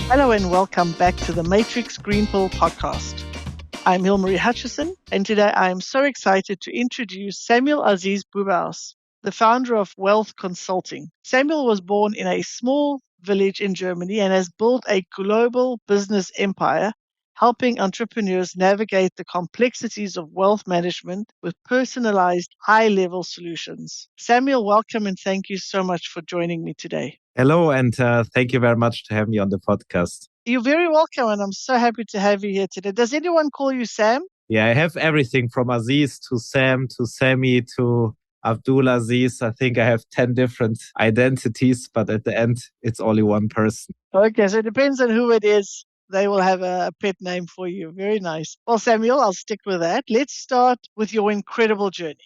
Hello and welcome back to the Matrix Green Pill podcast. I'm Hilmarie Hutchison, and today I am so excited to introduce Samuel Aziz Boubaous, the founder of Wealth Consulting. Samuel was born in a small village in Germany and has built a global business empire, helping entrepreneurs navigate the complexities of wealth management with personalized, high-level solutions. Samuel, welcome and thank you so much for joining me today. Hello, and thank you very much to have me on the podcast. You're very welcome, and I'm so happy to have you here today. Does anyone call you Sam? Yeah, I have everything from Aziz to Sam to Sammy to Abdul Aziz. I think I have 10 different identities, but at the end, it's only one person. Okay, so it depends on who it is. They will have a pet name for you. Very nice. Well, Samuel, I'll stick with that. Let's start with your incredible journey.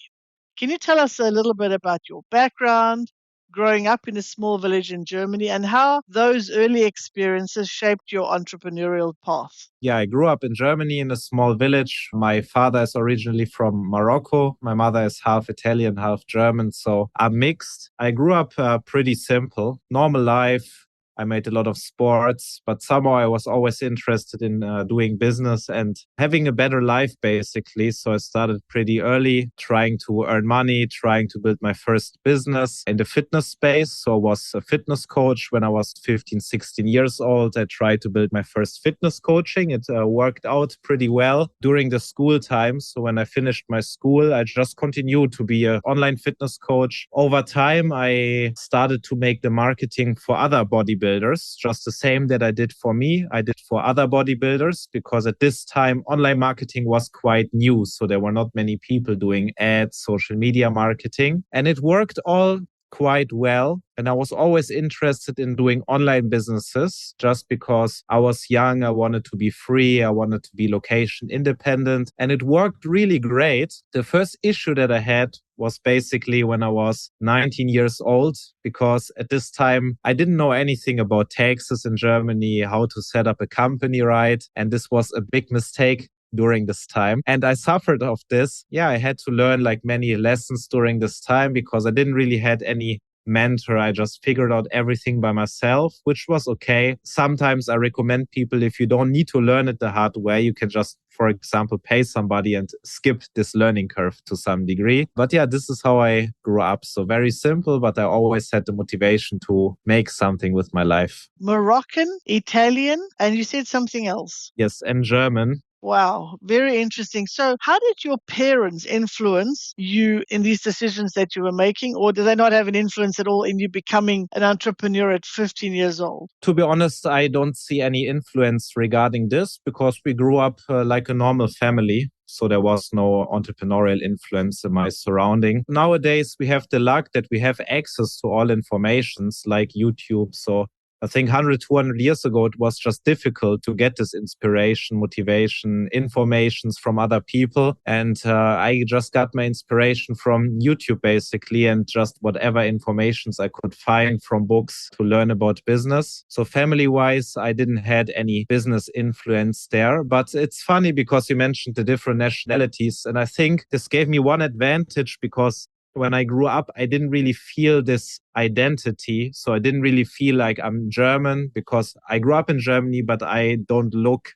Can you tell us a little bit about your background, growing up in a small village in Germany, and how those early experiences shaped your entrepreneurial path? Yeah, I grew up in Germany in a small village. My father is originally from Morocco. My mother is half Italian, half German, so I'm mixed. I grew up pretty simple, normal life. I made a lot of sports, but somehow I was always interested in doing business and having a better life, basically. So I started pretty early, trying to earn money, trying to build my first business in the fitness space. So I was a fitness coach when I was 15, 16 years old. I tried to build my first fitness coaching. It worked out pretty well during the school time. So when I finished my school, I just continued to be an online fitness coach. Over time, I started to make the marketing for other bodybuilders, just the same that I did for me. I did for other bodybuilders because at this time, online marketing was quite new. So there were not many people doing ads, social media marketing, and it worked all quite well. And I was always interested in doing online businesses just because I was young. I wanted to be free. I wanted to be location independent. And it worked really great. The first issue that I had was basically when I was 19 years old, because at this time, I didn't know anything about taxes in Germany, how to set up a company right. And this was a big mistake during this time. And I suffered of this. Yeah, I had to learn like many lessons during this time because I didn't really had any mentor. I just figured out everything by myself, which was okay. Sometimes I recommend people, if you don't need to learn it the hard way, you can just, for example, pay somebody and skip this learning curve to some degree. But yeah, this is how I grew up. So very simple, but I always had the motivation to make something with my life. Moroccan, Italian, and you said something else. Yes, and German. Wow, very interesting. So how did your parents influence you in these decisions that you were making, or did they not have an influence at all in you becoming an entrepreneur at 15 years old? To be honest, I don't see any influence regarding this because we grew up like a normal family. So there was no entrepreneurial influence in my surrounding. Nowadays, we have the luck that we have access to all informations like YouTube. So I think 100, 200 years ago, it was just difficult to get this inspiration, motivation, informations from other people. And I just got my inspiration from YouTube, basically, and just whatever informations I could find from books to learn about business. So family-wise, I didn't had any business influence there. But it's funny because you mentioned the different nationalities. And I think this gave me one advantage because when I grew up, I didn't really feel this identity. So I didn't really feel like I'm German because I grew up in Germany, but I don't look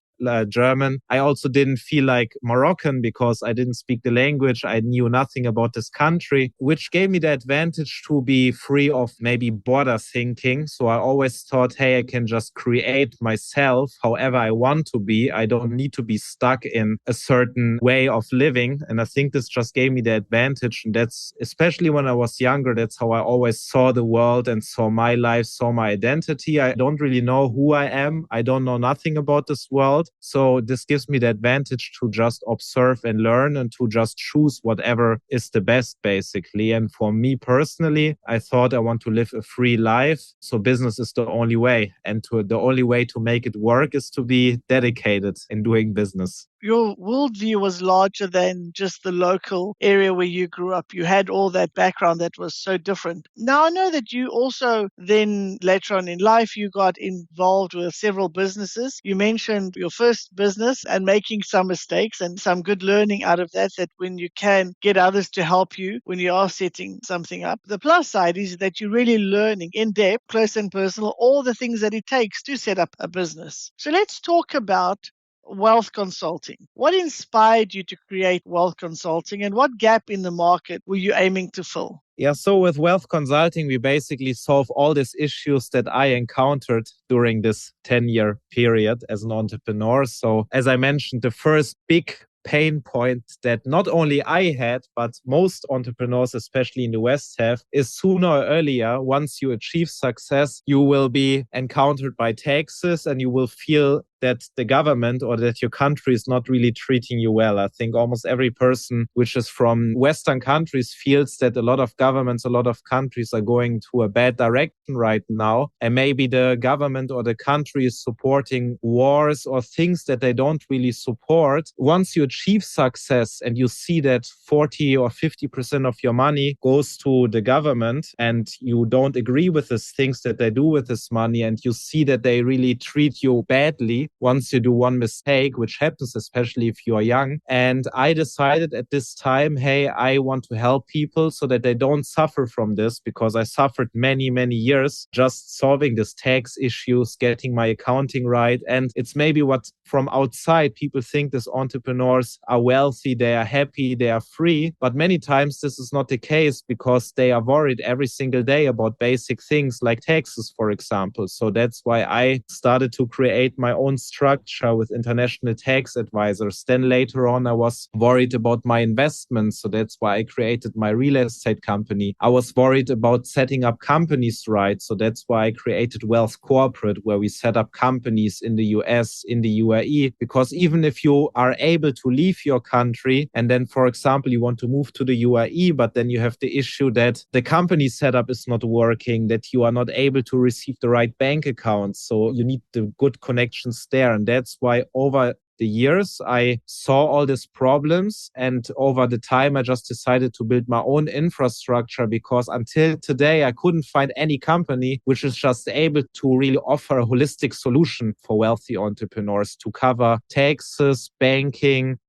German. I also didn't feel like Moroccan because I didn't speak the language. I knew nothing about this country, which gave me the advantage to be free of maybe border thinking. So I always thought, hey, I can just create myself however I want to be. I don't need to be stuck in a certain way of living. And I think this just gave me the advantage. And that's, especially when I was younger, that's how I always saw the world and saw my life, saw my identity. I don't really know who I am. I don't know nothing about this world. So this gives me the advantage to just observe and learn and to just choose whatever is the best, basically. And for me personally, I thought I want to live a free life. So business is the only way. And the only way to make it work is to be dedicated in doing business. your worldview was larger than just the local area where you grew up. You had all that background that was so different. Now, I know that you also then later on in life, you got involved with several businesses. You mentioned your first business and making some mistakes and some good learning out of that, that when you can get others to help you when you are setting something up. The plus side is that you're really learning in depth, close and personal, all the things that it takes to set up a business. So let's talk about wealth consulting. What inspired you to create wealth consulting, and what gap in the market were you aiming to fill? Yeah, so with wealth consulting, we basically solve all these issues that I encountered during this 10-year period as an entrepreneur. So, as I mentioned, the first big pain point that not only I had, but most entrepreneurs, especially in the West, have is sooner or earlier, once you achieve success, you will be encountered by taxes and you will feel that the government or that your country is not really treating you well. I think almost every person which is from Western countries feels that a lot of governments, a lot of countries are going to a bad direction right now. And maybe the government or the country is supporting wars or things that they don't really support. Once you achieve success and you see that 40 or 50% of your money goes to the government and you don't agree with these things that they do with this money, and you see that they really treat you badly once you do one mistake, which happens especially if you are young. And I decided at this time, hey, I want to help people so that they don't suffer from this, because I suffered many, many years just solving these tax issues, getting my accounting right. And it's maybe what from outside people think these entrepreneurs are wealthy, they are happy, they are free. But many times this is not the case, because they are worried every single day about basic things like taxes, for example. So that's why I started to create my own structure with international tax advisors. Then later on, I was worried about my investments. So that's why I created my real estate company. I was worried about setting up companies right. So that's why I created Wealth Corporate, where we set up companies in the US, in the UAE, because even if you are able to leave your country and then, for example, you want to move to the UAE, but then you have the issue that the company setup is not working, that you are not able to receive the right bank accounts. So you need the good connections there. And that's why over the years, I saw all these problems. And over the time, I just decided to build my own infrastructure, because until today, I couldn't find any company which is just able to really offer a holistic solution for wealthy entrepreneurs to cover taxes, banking,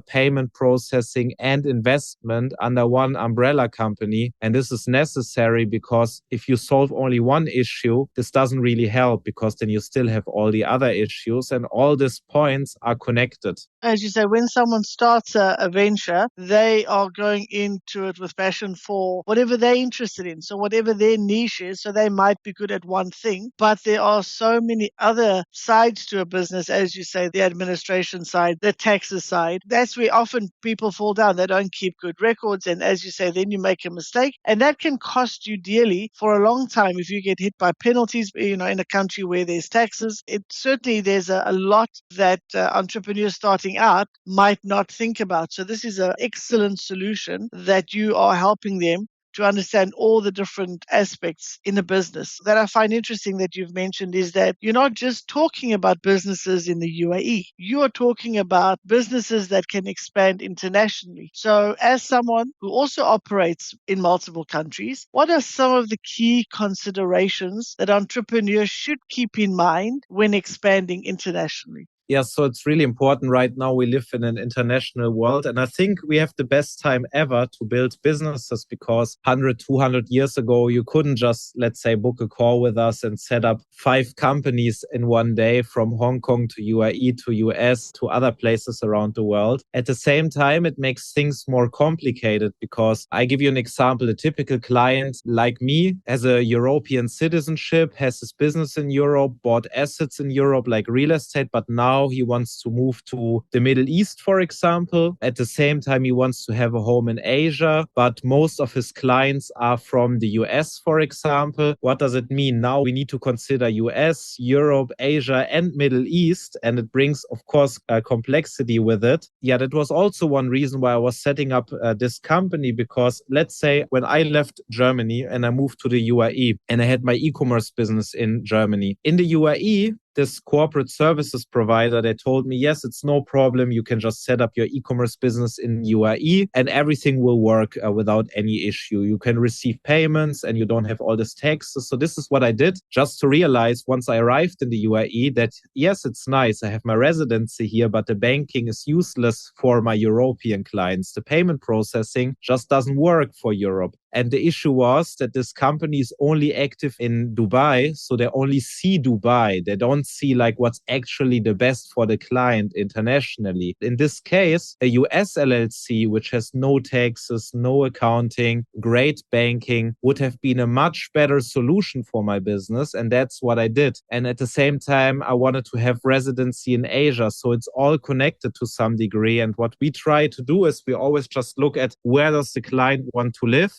payment processing and investment under one umbrella company. And this is necessary, because if you solve only one issue, this doesn't really help, because then you still have all the other issues, and all these points are connected. As you say, when someone starts a venture, they are going into it with passion for whatever they're interested in. So whatever their niche is, so they might be good at one thing, but there are so many other sides to a business, as you say, the administration side, the taxes side. That's where often people fall down. They don't keep good records. And as you say, then you make a mistake. And that can cost you dearly for a long time if you get hit by penalties, in a country where there's taxes. There's a lot that entrepreneurs starting out might not think about. So this is an excellent solution that you are helping them to understand all the different aspects in a business. That I find interesting that you've mentioned is that you're not just talking about businesses in the UAE. You are talking about businesses that can expand internationally. So as someone who also operates in multiple countries, what are some of the key considerations that entrepreneurs should keep in mind when expanding internationally? Yeah, so it's really important right now. We live in an international world, and I think we have the best time ever to build businesses, because 100, 200 years ago, you couldn't just, let's say, book a call with us and set up 5 companies in one day from Hong Kong to UAE to US to other places around the world. At the same time, it makes things more complicated, because I give you an example. A typical client like me has a European citizenship, has his business in Europe, bought assets in Europe like real estate, but now he wants to move to the Middle East, for example. At the same time, he wants to have a home in Asia, but most of his clients are from the US, for example. What does it mean? Now we need to consider US, Europe, Asia, and Middle East, and it brings, of course, complexity with it. Yeah, that was also one reason why I was setting up this company, because let's say when I left Germany and I moved to the UAE and I had my e-commerce business in Germany. In the UAE, this corporate services provider, they told me, yes, it's no problem. You can just set up your e-commerce business in UAE and everything will work without any issue. You can receive payments and you don't have all this taxes. So this is what I did just to realize once I arrived in the UAE that, yes, it's nice. I have my residency here, but the banking is useless for my European clients. The payment processing just doesn't work for Europe. And the issue was that this company is only active in Dubai. So they only see Dubai. They don't see like what's actually the best for the client internationally. In this case, a US LLC, which has no taxes, no accounting, great banking, would have been a much better solution for my business. And that's what I did. And at the same time, I wanted to have residency in Asia. So it's all connected to some degree. And what we try to do is we always just look at where does the client want to live?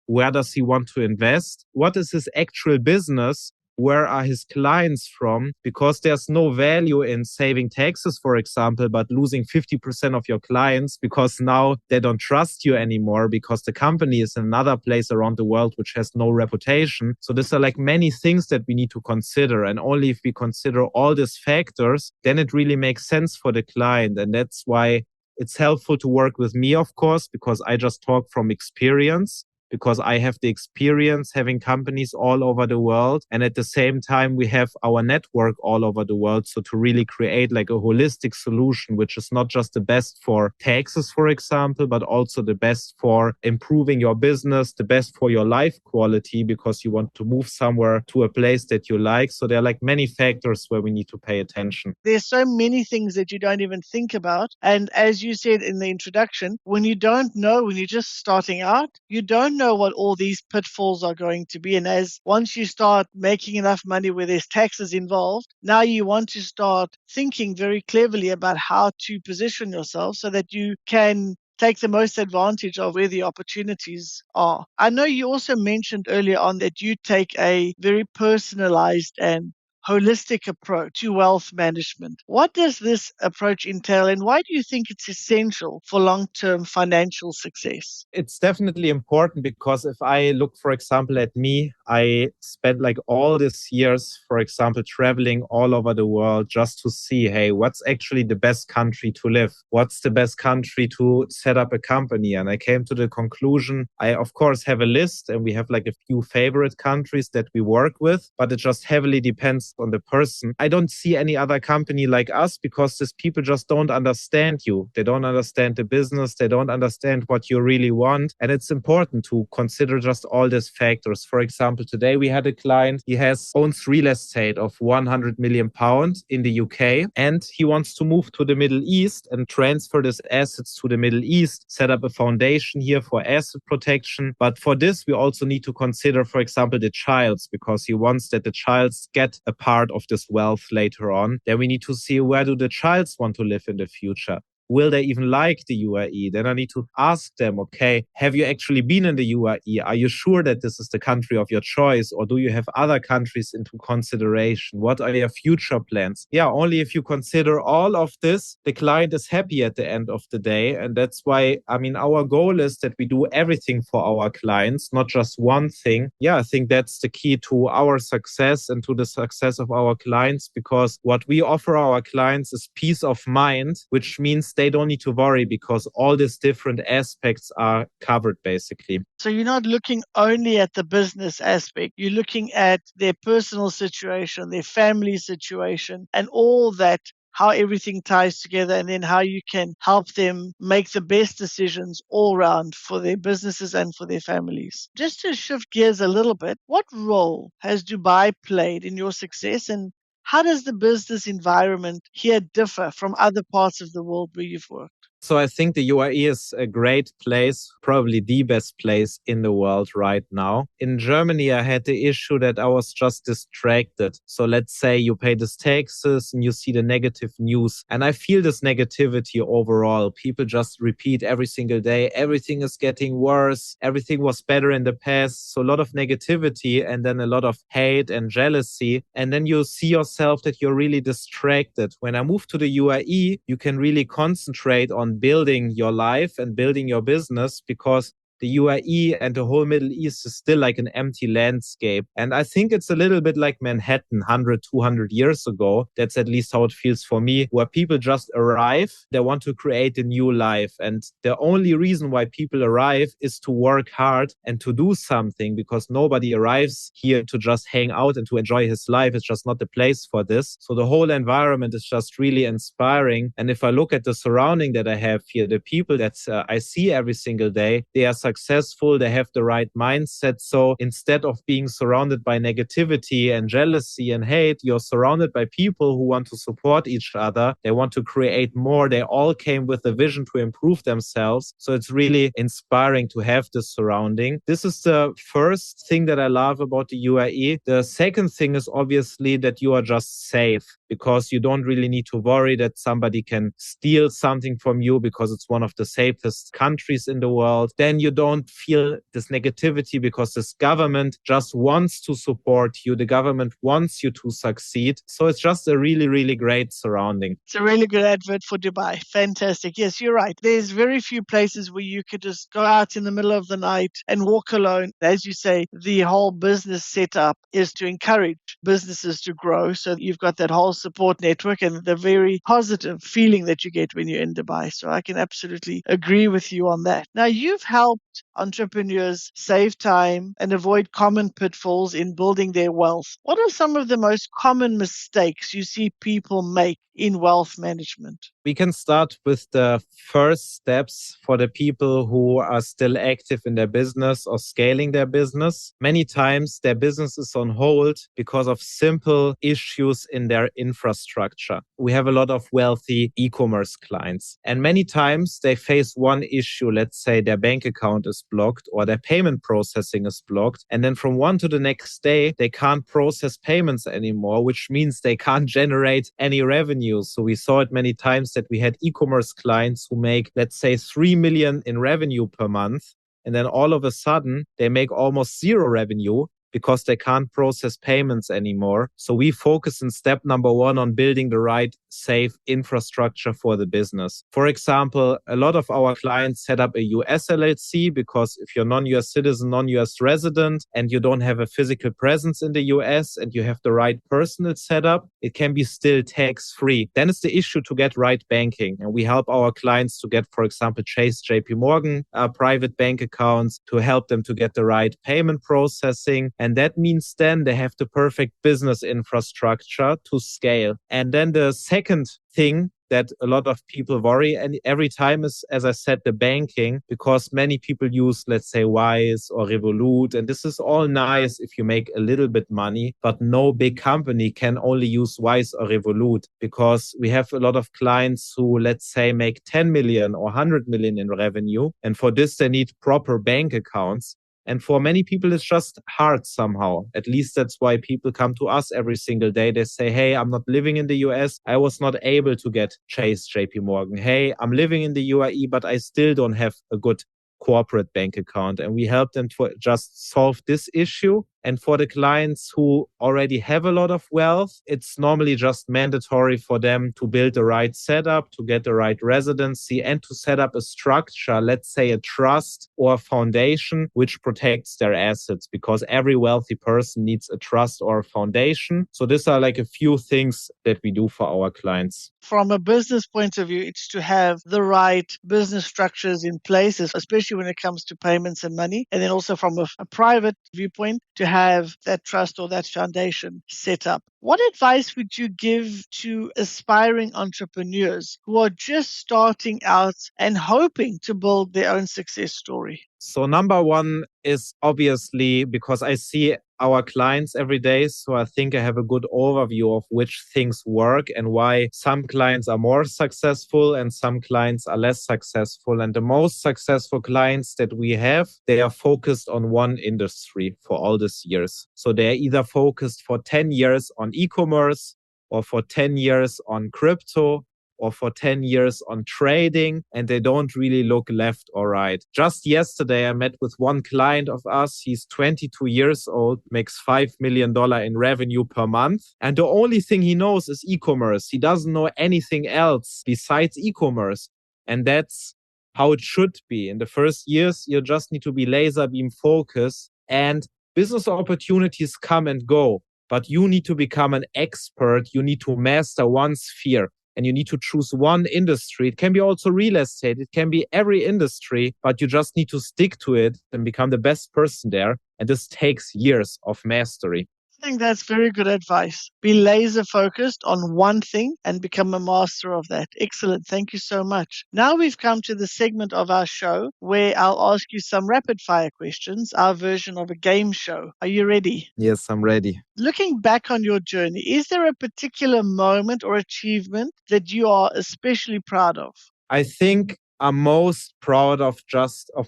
Where does he want to invest? What is his actual business? Where are his clients from? Because there's no value in saving taxes, for example, but losing 50% of your clients because now they don't trust you anymore because the company is in another place around the world which has no reputation. So these are like many things that we need to consider. And only if we consider all these factors, then it really makes sense for the client. And that's why it's helpful to work with me, of course, because I just talk from experience. Because I have the experience having companies all over the world. And at the same time, we have our network all over the world. So to really create like a holistic solution, which is not just the best for taxes, for example, but also the best for improving your business, the best for your life quality, because you want to move somewhere to a place that you like. So there are like many factors where we need to pay attention. There's so many things that you don't even think about. And as you said in the introduction, when you don't know, when you're just starting out, you don't know what all these pitfalls are going to be. And as once you start making enough money where there's taxes involved, now you want to start thinking very cleverly about how to position yourself so that you can take the most advantage of where the opportunities are. I know you also mentioned earlier on that you take a very personalized and holistic approach to wealth management. What does this approach entail, and why do you think it's essential for long-term financial success? It's definitely important because if I look, for example, at me, I spent like all these years, for example, traveling all over the world just to see, hey, what's actually the best country to live? What's the best country to set up a company? And I came to the conclusion, I, of course, have a list and we have like a few favorite countries that we work with, but it just heavily depends on the person. I don't see any other company like us because these people just don't understand you. They don't understand the business. They don't understand what you really want. And it's important to consider just all these factors. For example, today we had a client, he owns real estate of 100 million pounds in the UK, and he wants to move to the Middle East and transfer these assets to the Middle East, set up a foundation here for asset protection. But for this, we also need to consider, for example, the childs, because he wants that the childs get a part of this wealth later on. Then we need to see where do the childs want to live in the future. Will they even like the UAE? Then I need to ask them, okay, have you actually been in the UAE? Are you sure that this is the country of your choice? Or do you have other countries into consideration? What are your future plans? Yeah, only if you consider all of this, the client is happy at the end of the day. And that's why, our goal is that we do everything for our clients, not just one thing. Yeah, I think that's the key to our success and to the success of our clients, because what we offer our clients is peace of mind, which means they don't need to worry because all these different aspects are covered basically. So you're not looking only at the business aspect, you're looking at their personal situation, their family situation, and all that, how everything ties together, and then how you can help them make the best decisions all around for their businesses and for their families. Just to shift gears a little bit, what role has Dubai played in your success, and how does the business environment here differ from other parts of the world where you've worked? So I think the UAE is a great place, probably the best place in the world right now. In Germany, I had the issue that I was just distracted. So let's say you pay these taxes and you see the negative news. And I feel this negativity overall. People just repeat every single day, everything is getting worse. Everything was better in the past. So a lot of negativity and then a lot of hate and jealousy. And then you see yourself that you're really distracted. When I moved to the UAE, you can really concentrate on building your life and building your business because the UAE and the whole Middle East is still like an empty landscape. And I think it's a little bit like Manhattan 100, 200 years ago. That's at least how it feels for me, where people just arrive. They want to create a new life. And the only reason why people arrive is to work hard and to do something, because nobody arrives here to just hang out and to enjoy his life. It's just not the place for this. So the whole environment is just really inspiring. And if I look at the surrounding that I have here, the people that I see every single day, they are successful. They have the right mindset. So instead of being surrounded by negativity and jealousy and hate, you're surrounded by people who want to support each other. They want to create more. They all came with a vision to improve themselves. So it's really inspiring to have this surrounding. This is the first thing that I love about the UAE. The second thing is obviously that you are just safe, because you don't really need to worry that somebody can steal something from you, because it's one of the safest countries in the world. Then you don't feel this negativity because this government just wants to support you. The government wants you to succeed. So it's just a really, really great surrounding. It's a really good advert for Dubai. Fantastic. Yes, you're right. There's very few places where you could just go out in the middle of the night and walk alone. As you say, the whole business setup is to encourage businesses to grow. So you've got that whole support network and the very positive feeling that you get when you're in Dubai. So I can absolutely agree with you on that. Now, you've helped entrepreneurs save time and avoid common pitfalls in building their wealth. What are some of the most common mistakes you see people make in wealth management? We can start with the first steps for the people who are still active in their business or scaling their business. Many times their business is on hold because of simple issues in their infrastructure. We have a lot of wealthy e-commerce clients, and many times they face one issue. Let's say their bank account is blocked or their payment processing is blocked. And then from one to the next day, they can't process payments anymore, which means they can't generate any revenue. So we saw it many times that we had e-commerce clients who make, let's say, 3 million in revenue per month. And then all of a sudden, they make almost zero revenue because they can't process payments anymore. So we focus in step number one on building the right, safe infrastructure for the business. For example, a lot of our clients set up a US LLC because if you're non-US citizen, non-US resident, and you don't have a physical presence in the US and you have the right personal setup, it can be still tax-free. Then it's the issue to get right banking. And we help our clients to get, for example, Chase, JP Morgan private bank accounts, to help them to get the right payment processing. And that means then they have the perfect business infrastructure to scale. And then the second thing that a lot of people worry and every time is, as I said, the banking, because many people use, let's say, Wise or Revolut. And this is all nice if you make a little bit money, but no big company can only use Wise or Revolut, because we have a lot of clients who, let's say, make 10 million or 100 million in revenue. And for this, they need proper bank accounts. And for many people, it's just hard somehow. At least that's why people come to us every single day. They say, hey, I'm not living in the US. I was not able to get Chase, JP Morgan. Hey, I'm living in the UAE, but I still don't have a good corporate bank account. And we help them to just solve this issue. And for the clients who already have a lot of wealth, it's normally just mandatory for them to build the right setup, to get the right residency, and to set up a structure, let's say a trust or a foundation, which protects their assets, because every wealthy person needs a trust or a foundation. So these are like a few things that we do for our clients. From a business point of view, it's to have the right business structures in place, especially when it comes to payments and money. And then also from a private viewpoint, to have that trust or that foundation set up. What advice would you give to aspiring entrepreneurs who are just starting out and hoping to build their own success story? So number one is obviously, because I see our clients every day, so I think I have a good overview of which things work and why some clients are more successful and some clients are less successful. And the most successful clients that we have, they are focused on one industry for all these years. So they're either focused for 10 years on e-commerce or for 10 years on crypto or for 10 years on trading, and they don't really look left or right. Just yesterday, I met with one client of us. He's 22 years old, makes $5 million in revenue per month. And the only thing he knows is e-commerce. He doesn't know anything else besides e-commerce. And that's how it should be. In the first years, you just need to be laser beam focused, and business opportunities come and go. But you need to become an expert. You need to master one sphere and you need to choose one industry. It can be also real estate. It can be every industry, but you just need to stick to it and become the best person there. And this takes years of mastery. I think that's very good advice. Be laser focused on one thing and become a master of that. Excellent. Thank you so much. Now we've come to the segment of our show where I'll ask you some rapid fire questions, our version of a game show. Are you ready? Yes, I'm ready. Looking back on your journey, is there a particular moment or achievement that you are especially proud of? I think I'm most proud of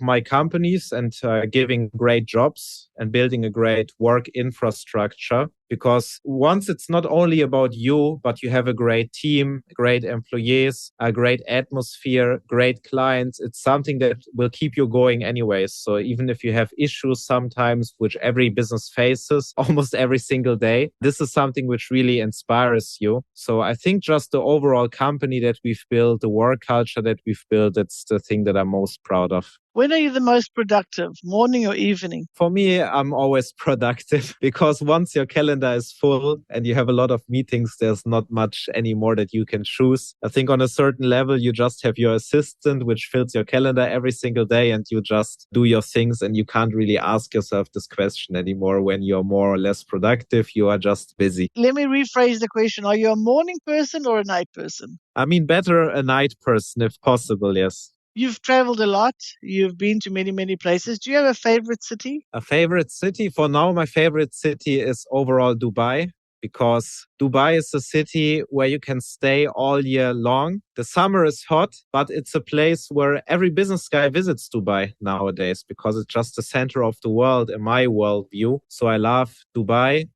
my companies and giving great jobs and building a great work infrastructure. Because once it's not only about you, but you have a great team, great employees, a great atmosphere, great clients, it's something that will keep you going anyways. So even if you have issues sometimes, which every business faces almost every single day, this is something which really inspires you. So I think just the overall company that we've built, the work culture that we've built, that's the thing that I'm most proud of. When are you the most productive, morning or evening? For me, I'm always productive because once your calendar is full and you have a lot of meetings, there's not much anymore that you can choose. I think on a certain level, you just have your assistant, which fills your calendar every single day and you just do your things and you can't really ask yourself this question anymore when you're more or less productive. You are just busy. Let me rephrase the question. Are you a morning person or a night person? I mean, better a night person if possible, yes. You've traveled a lot. You've been to many, many places. Do you have a favorite city? A favorite city? For now, my favorite city is overall Dubai, because Dubai is a city where you can stay all year long. The summer is hot, but it's a place where every business guy visits Dubai nowadays because it's just the center of the world in my worldview. So I love Dubai.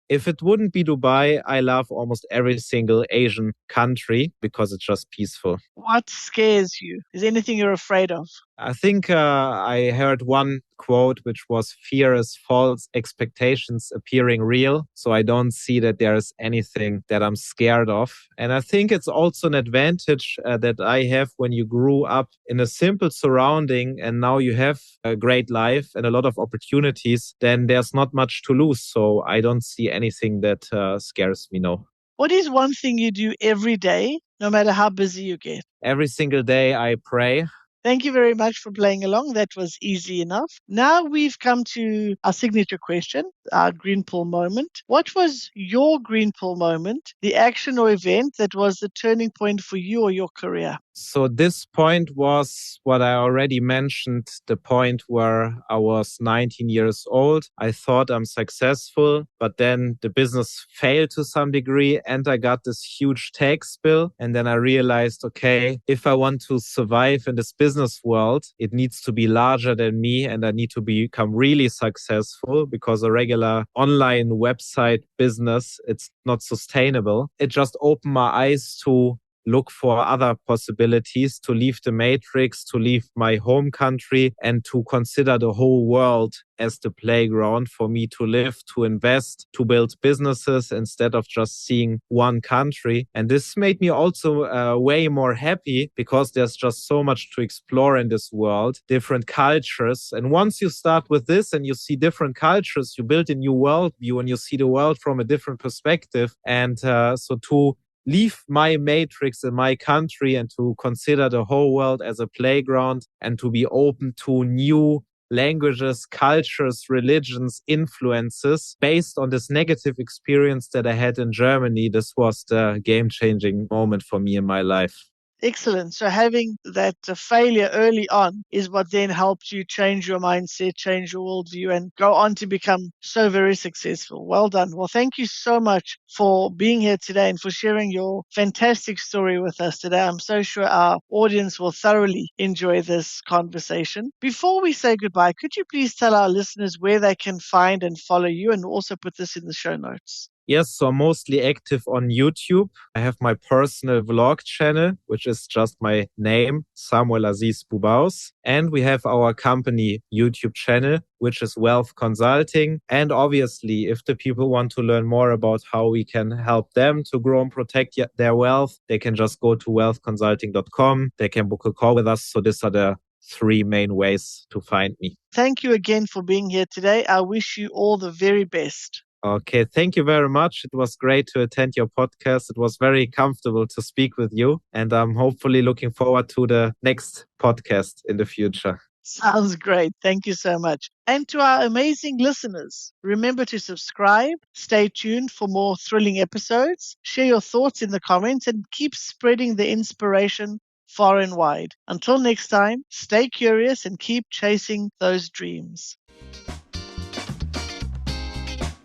If it wouldn't be Dubai, I love almost every single Asian country because it's just peaceful. What scares you? Is there anything you're afraid of? I think I heard one quote, which was fear is false expectations appearing real. So I don't see that there is anything that I'm scared of. And I think it's also an advantage that I have when you grew up in a simple surrounding and now you have a great life and a lot of opportunities, then there's not much to lose. So I don't see anything that scares me, no. What is one thing you do every day, no matter how busy you get? Every single day I pray. Thank you very much for playing along. That was easy enough. Now we've come to our signature question, our green pill moment. What was your green pill moment, the action or event that was the turning point for you or your career? So this point was what I already mentioned, the point where I was 19 years old. I thought I'm successful, but then the business failed to some degree and I got this huge tax bill. And then I realized, okay, if I want to survive in this business world, it needs to be larger than me and I need to become really successful because a regular online website business, it's not sustainable. It just opened my eyes to look for other possibilities, to leave the matrix, to leave my home country and to consider the whole world as the playground for me to live, to invest, to build businesses instead of just seeing one country. And this made me also way more happy because there's just so much to explore in this world, different cultures. And once you start with this and you see different cultures, you build a new worldview and you see the world from a different perspective. And so to leave my matrix in my country and to consider the whole world as a playground and to be open to new languages, cultures, religions, influences based on this negative experience that I had in Germany. This was the game-changing moment for me in my life. Excellent. So having that failure early on is what then helped you change your mindset, change your worldview, and go on to become so very successful. Well done. Well, thank you so much for being here today and for sharing your fantastic story with us today. I'm so sure our audience will thoroughly enjoy this conversation. Before we say goodbye, could you please tell our listeners where they can find and follow you and also put this in the show notes? Yes, so I'm mostly active on YouTube. I have my personal vlog channel, which is just my name, Samuel Aziz Boubaous. And we have our company YouTube channel, which is Wealth Consulting. And obviously, if the people want to learn more about how we can help them to grow and protect their wealth, they can just go to wealthconsulting.com. They can book a call with us. So these are the three main ways to find me. Thank you again for being here today. I wish you all the very best. Okay, thank you very much. It was great to attend your podcast. It was very comfortable to speak with you. And I'm hopefully looking forward to the next podcast in the future. Sounds great. Thank you so much. And to our amazing listeners, remember to subscribe, stay tuned for more thrilling episodes, share your thoughts in the comments, and keep spreading the inspiration far and wide. Until next time, stay curious and keep chasing those dreams.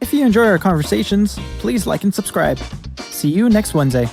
If you enjoy our conversations, please like and subscribe. See you next Wednesday.